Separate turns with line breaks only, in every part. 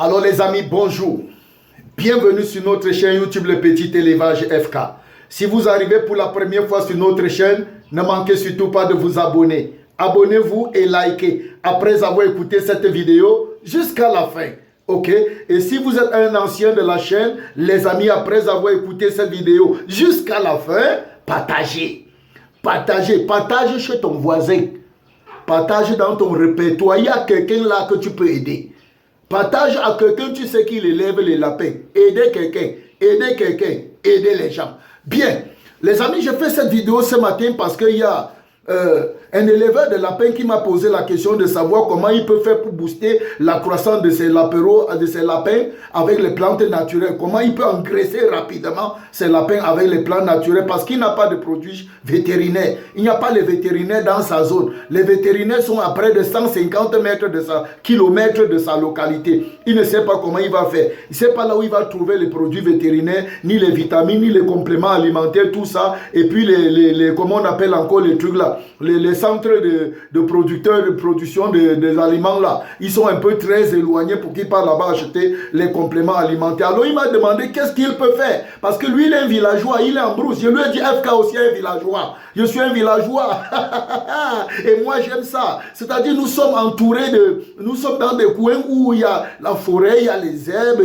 Alors les amis, bonjour. Bienvenue sur notre chaîne YouTube Le Petit Élevage FK. Si vous arrivez pour la première fois sur notre chaîne, ne manquez surtout pas de vous abonner. Abonnez-vous et likez après avoir écouté cette vidéo jusqu'à la fin. Ok? Et si vous êtes un ancien de la chaîne, les amis, après avoir écouté cette vidéo jusqu'à la fin, partagez. Partagez. Partage chez ton voisin. Partage dans ton répertoire. Il y a quelqu'un là que tu peux aider. Partage à quelqu'un, tu sais qu'il élève les lapins. Aidez quelqu'un, aidez les gens. Bien, les amis, je fais cette vidéo ce matin parce qu'il y a un éleveur de lapins qui m'a posé la question de savoir comment il peut faire pour booster la croissance de ses lapins avec les plantes naturelles. Comment il peut engraisser rapidement ses lapins avec les plantes naturelles parce qu'il n'a pas de produits vétérinaires. Il n'y a pas les vétérinaires dans sa zone. Les vétérinaires sont à près de 150 mètres de kilomètres de sa localité. Il ne sait pas comment il va faire. Il ne sait pas là où il va trouver les produits vétérinaires, ni les vitamines, ni les compléments alimentaires, tout ça. Et puis comment on appelle encore les trucs là, les centres de producteurs, de production des aliments là, ils sont un peu très éloignés pour qu'ils partent là-bas acheter les compléments alimentaires. Alors il m'a demandé qu'est-ce qu'il peut faire, parce que lui il est un villageois, il est en brousse. Je lui ai dit FK aussi est un villageois. Je suis un villageois et moi j'aime ça. C'est-à-dire nous sommes entourés nous sommes dans des coins où il y a la forêt, il y a les herbes,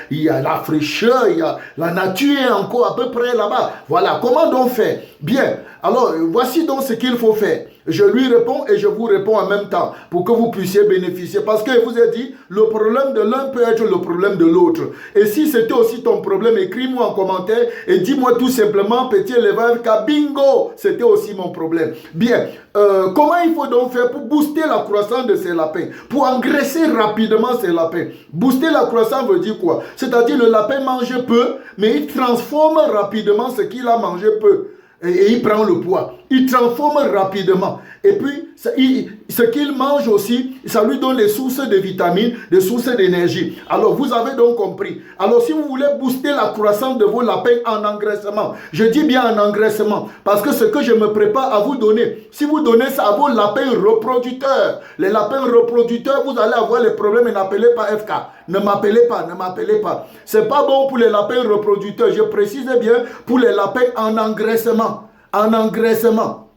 il y a la fraîcheur, il y a la nature encore à peu près là-bas. Voilà, comment donc faire? Bien, alors voici donc ce qu'il faut faire. Je lui réponds et je vous réponds en même temps pour que vous puissiez bénéficier. Parce que je vous ai dit, le problème de l'un peut être le problème de l'autre. Et si c'était aussi ton problème, écris-moi en commentaire et dis-moi tout simplement, petit éleveur, car bingo, c'était aussi mon problème. Bien, comment il faut donc faire pour booster la croissance de ces lapins, pour engraisser rapidement ces lapins? Booster la croissance veut dire quoi? C'est-à-dire le lapin mange peu, mais il transforme rapidement ce qu'il a mangé peu. Et il prend le poids, il transforme rapidement. Et puis, ce qu'il mange aussi, ça lui donne des sources de vitamines, des sources d'énergie. Alors, vous avez donc compris. Alors, si vous voulez booster la croissance de vos lapins en engraissement, je dis bien en engraissement, parce que ce que je me prépare à vous donner, si vous donnez ça à vos lapins reproducteurs, les lapins reproducteurs, vous allez avoir les problèmes et n'appelez pas FK. Ne m'appelez pas, ne m'appelez pas. C'est pas bon pour les lapins reproducteurs. Je précise bien pour les lapins en engraissement. En engraissement.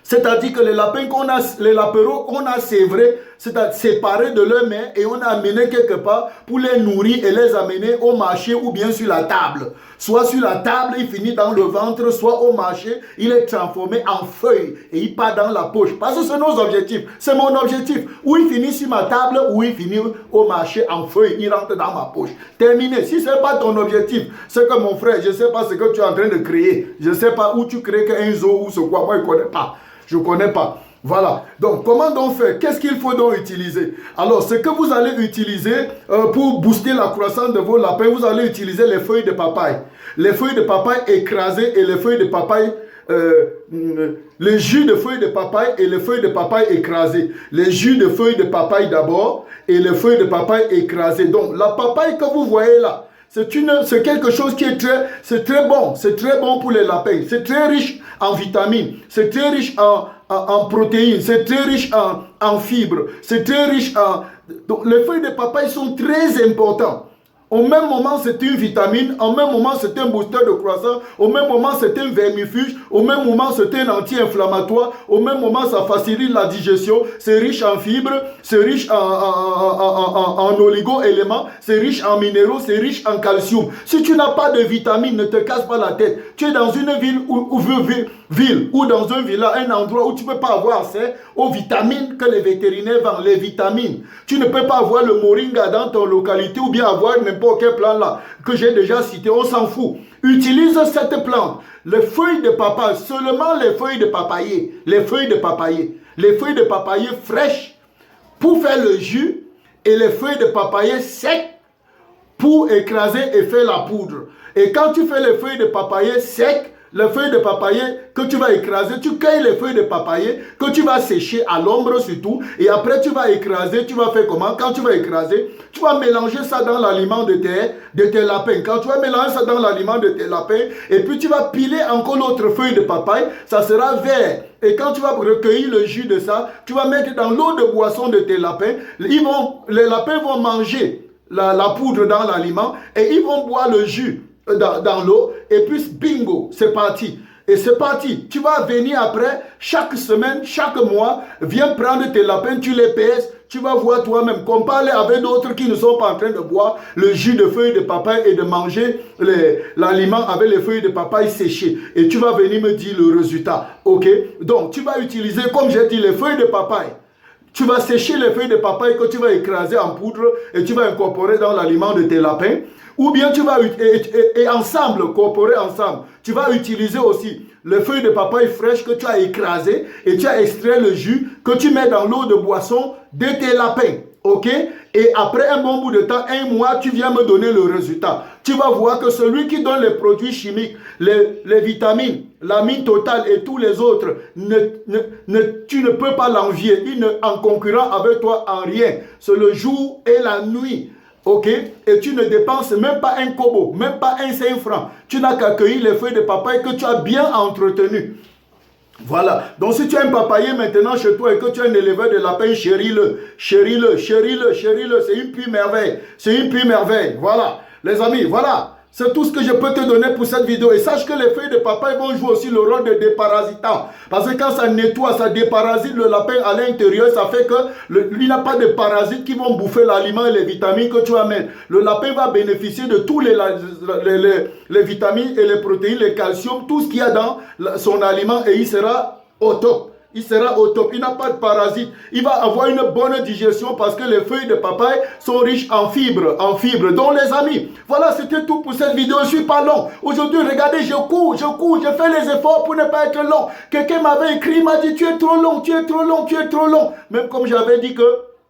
C'est-à-dire que les lapins qu'on a, les lapereaux qu'on a sévrés, c'est-à-dire séparés de leurs mains et on a amené quelque part pour les nourrir et les amener au marché ou bien sur la table. Soit sur la table, il finit dans le ventre, soit au marché, il est transformé en feuille et il part dans la poche. Parce que c'est nos objectifs. C'est mon objectif. Ou il finit sur ma table, ou il finit au marché en feuille, il rentre dans ma poche. Terminé. Si ce n'est pas ton objectif, c'est que mon frère, je ne sais pas ce que tu es en train de créer. Je ne sais pas où tu crées qu'un zoo ou ce quoi. Moi, je ne connais pas. Je ne connais pas. Voilà. Donc, comment donc faire? Qu'est-ce qu'il faut donc utiliser? Alors, ce que vous allez utiliser pour booster la croissance de vos lapins, vous allez utiliser les feuilles de papaye. Les feuilles de papaye écrasées et les feuilles de papaye, le jus de feuilles de papaye et les feuilles de papaye écrasées. Les jus de feuilles de papaye d'abord et les feuilles de papaye écrasées. Donc, la papaye que vous voyez là, c'est quelque chose qui est très bon pour les lapins. C'est très riche en vitamines, c'est très riche en protéines, c'est très riche en fibres, c'est très riche en... Donc les feuilles de papaye sont très importantes. Au même moment, c'est une vitamine, au même moment, c'est un booster de croissance, au même moment, c'est un vermifuge, au même moment, c'est un anti-inflammatoire, au même moment, ça facilite la digestion, c'est riche en fibres, c'est riche en oligo-éléments, c'est riche en minéraux, c'est riche en calcium. Si tu n'as pas de vitamines, ne te casse pas la tête. Tu es dans une ville ou dans un village, un endroit où tu ne peux pas avoir accès aux vitamines que les vétérinaires vendent, les vitamines. Tu ne peux pas avoir le moringa dans ton localité ou bien avoir n'importe quel plant là que j'ai déjà cité, on s'en fout. Utilise cette plante, les feuilles de papaye, seulement les feuilles de papayer, les feuilles de papayer fraîches pour faire le jus et les feuilles de papayer secs pour écraser et faire la poudre. Et quand tu fais les feuilles de papayer secs, les feuilles de papayer que tu vas écraser, tu cueilles les feuilles de papayer que tu vas sécher à l'ombre surtout et après tu vas écraser, tu vas faire comment? Quand tu vas écraser, tu vas mélanger ça dans l'aliment de tes lapins. Quand tu vas mélanger ça dans l'aliment de tes lapins et puis tu vas piler encore l'autre feuille de papaye, ça sera vert. Et quand tu vas recueillir le jus de ça, tu vas mettre dans l'eau de boisson de tes lapins. Les lapins vont manger la poudre dans l'aliment et ils vont boire le jus dans l'eau et puis bingo, c'est parti. Et c'est parti. Tu vas venir après, chaque semaine, chaque mois, viens prendre tes lapins, tu les pèses, tu vas voir toi-même. Comparer avec d'autres qui ne sont pas en train de boire le jus de feuilles de papaye et de manger l'aliment avec les feuilles de papaye séchées. Et tu vas venir me dire le résultat. Ok? Donc, tu vas utiliser, comme j'ai dit, les feuilles de papaye. Tu vas sécher les feuilles de papaye que tu vas écraser en poudre et tu vas incorporer dans l'aliment de tes lapins. Ou bien tu vas, et ensemble, coopérer ensemble, tu vas utiliser aussi les feuilles de papaye fraîches que tu as écrasées et tu as extrait le jus que tu mets dans l'eau de boisson de tes lapins. Ok? Et après un bon bout de temps, un mois, tu viens me donner le résultat. Tu vas voir que celui qui donne les produits chimiques, les vitamines, l'amine totale et tous les autres, tu ne peux pas l'envier. Il n'est en concurrent avec toi en rien. C'est le jour et la nuit. Ok? Et tu ne dépenses même pas un kobo, même pas un 5 francs. Tu n'as qu'à cueillir les feuilles de papaye que tu as bien entretenues. Voilà. Donc si tu as un papayer maintenant chez toi et que tu as un éleveur de lapin, chéris-le. Chéris-le, chéris-le, chéris-le. C'est une pure merveille. C'est une pure merveille. Voilà. Les amis, voilà. C'est tout ce que je peux te donner pour cette vidéo. Et sache que les feuilles de papaye vont jouer aussi le rôle de déparasitant. Parce que quand ça nettoie, ça déparasite le lapin à l'intérieur. Ça fait qu'il n'y a pas de parasites qui vont bouffer l'aliment et les vitamines que tu amènes. Le lapin va bénéficier de tous les vitamines et les protéines, les calcium, tout ce qu'il y a dans son aliment et il sera au top. Il sera au top, il n'a pas de parasites. Il va avoir une bonne digestion parce que les feuilles de papaye sont riches en fibres. Donc les amis, voilà, c'était tout pour cette vidéo. Je ne suis pas long. Aujourd'hui, regardez, je cours, je fais les efforts pour ne pas être long. Quelqu'un m'avait écrit, il m'a dit, tu es trop long, tu es trop long, tu es trop long. Même comme j'avais dit que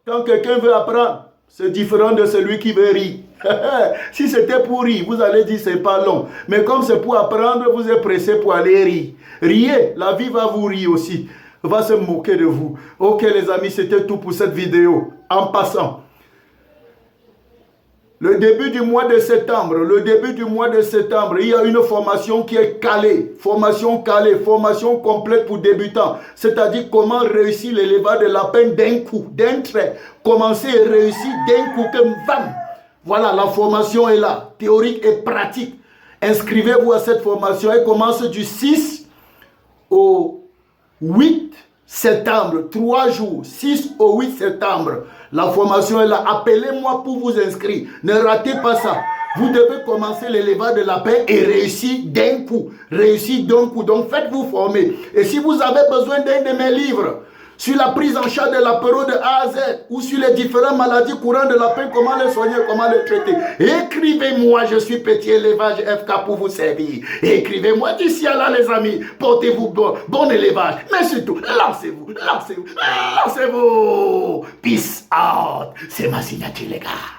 quand quelqu'un veut apprendre, c'est différent de celui qui veut rire. Si c'était pour rire, vous allez dire c'est pas long. Mais comme c'est pour apprendre, vous êtes pressé pour aller rire. Riez, la vie va vous rire aussi. Va se moquer de vous. Ok les amis, c'était tout pour cette vidéo. En passant, le début du mois de septembre, il y a une formation qui est calée. Formation calée, formation complète pour débutants. C'est-à-dire comment réussir l'élevage de lapin d'un coup, d'un trait. Commencer et réussir d'un coup comme femme. Voilà, la formation est là, théorique et pratique. Inscrivez-vous à cette formation. Elle commence du 6 au 8 septembre, 3 jours, 6 au 8 septembre. La formation est là. Appelez-moi pour vous inscrire. Ne ratez pas ça. Vous devez commencer l'élevage de lapin et réussir d'un coup. Donc faites-vous former. Et si vous avez besoin d'un de mes livres sur la prise en charge de l'apéro de A à Z ou sur les différentes maladies courantes de lapin, comment les soigner, comment les traiter, écrivez-moi, je suis Petit Élevage FK pour vous servir. Écrivez-moi d'ici à là les amis, portez-vous bon élevage, mais surtout, lancez-vous. Peace out, c'est ma signature les gars.